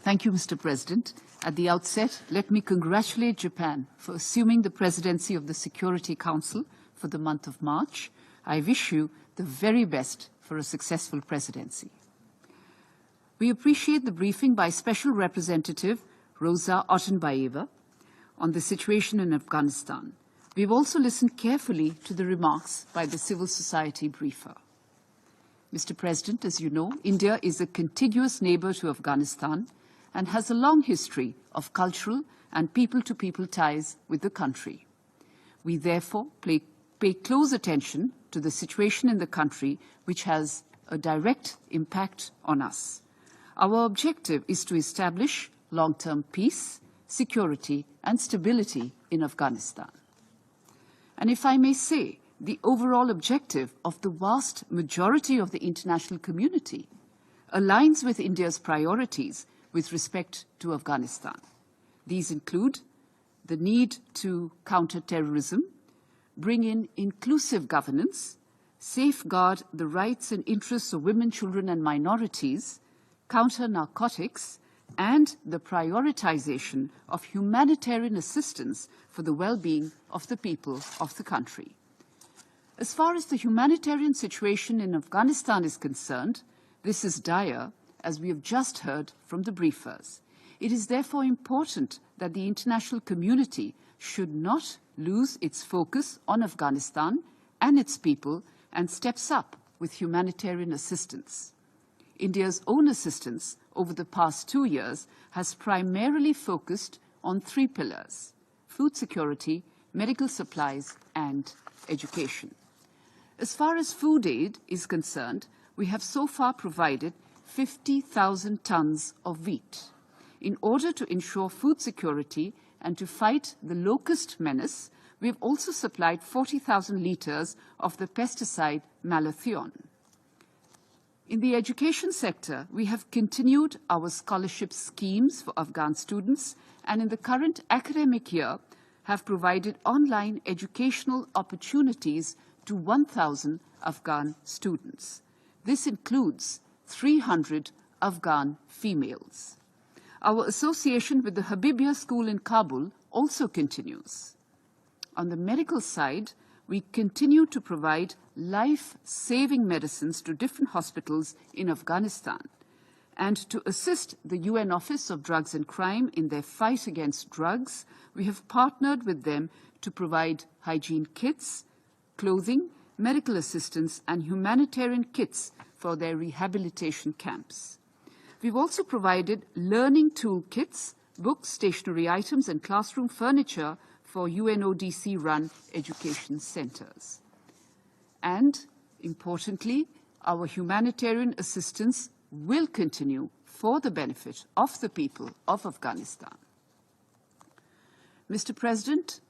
Thank you, Mr. President. At the outset, let me congratulate Japan for assuming the presidency of the Security Council for the month of March. I wish you the very best for a successful presidency. We appreciate the briefing by Special Representative Rosa Otunbayeva on the situation in Afghanistan. We've also listened carefully to the remarks by the civil society briefer. Mr. President, as you know, India is a contiguous neighbor to Afghanistan and has a long history of cultural and people-to-people ties with the country. We therefore pay close attention to the situation in the country, which has a direct impact on us. Our objective is to establish long-term peace, security, and stability in Afghanistan. And if I may say, the overall objective of the vast majority of the international community aligns with India's priorities with respect to Afghanistan. These include the need to counter terrorism, bring in inclusive governance, safeguard the rights and interests of women, children, and minorities, counter narcotics, and the prioritization of humanitarian assistance for the well-being of the people of the country. As far as the humanitarian situation in Afghanistan is concerned, this is dire, as we have just heard from the briefers. It is therefore important that the international community should not lose its focus on Afghanistan and its people and steps up with humanitarian assistance. India's own assistance over the past 2 years has primarily focused on 3 pillars: food security, medical supplies, and education. As far as food aid is concerned, we have so far provided 50,000 tons of wheat. In order to ensure food security and to fight the locust menace, we have also supplied 40,000 litres of the pesticide malathion. In the education sector, we have continued our scholarship schemes for Afghan students, and in the current academic year have provided online educational opportunities to 1,000 Afghan students. This includes 300 Afghan females. Our association with the Habibia School in Kabul also continues. On the medical side, we continue to provide life-saving medicines to different hospitals in Afghanistan and to assist the UN Office of Drugs and Crime in their fight against drugs. We have partnered with them to provide hygiene kits, clothing, medical assistance, and humanitarian kits for their rehabilitation camps. We've also provided learning tool kits, books, stationery items, and classroom furniture for UNODC-run education centers. And, importantly, our humanitarian assistance will continue for the benefit of the people of Afghanistan. Mr. President,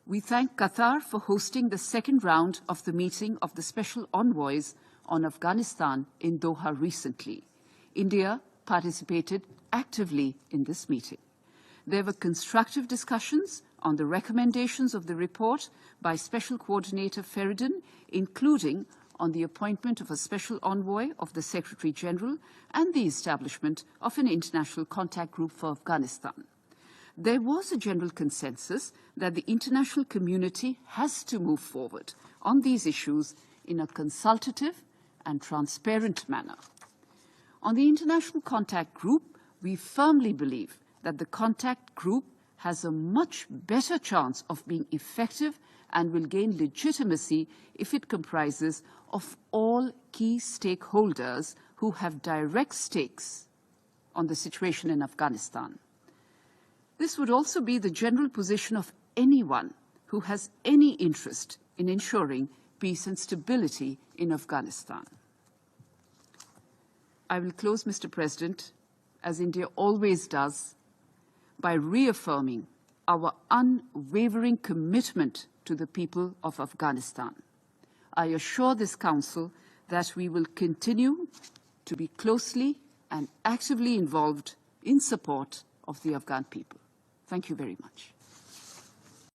we thank Qatar for hosting the second round of the meeting of the Special Envoys on Afghanistan in Doha recently. India participated actively in this meeting. There were constructive discussions on the recommendations of the report by Special Coordinator Feridun, including on the appointment of a special envoy of the Secretary General and the establishment of an international contact group for Afghanistan. There was a general consensus that the international community has to move forward on these issues in a consultative and transparent manner. On the International Contact Group, we firmly believe that the contact group has a much better chance of being effective and will gain legitimacy if it comprises of all key stakeholders who have direct stakes on the situation in Afghanistan. This would also be the general position of anyone who has any interest in ensuring peace and stability in Afghanistan. I will close, Mr. President, as India always does, by reaffirming our unwavering commitment to the people of Afghanistan. I assure this Council that we will continue to be closely and actively involved in support of the Afghan people. Thank you very much.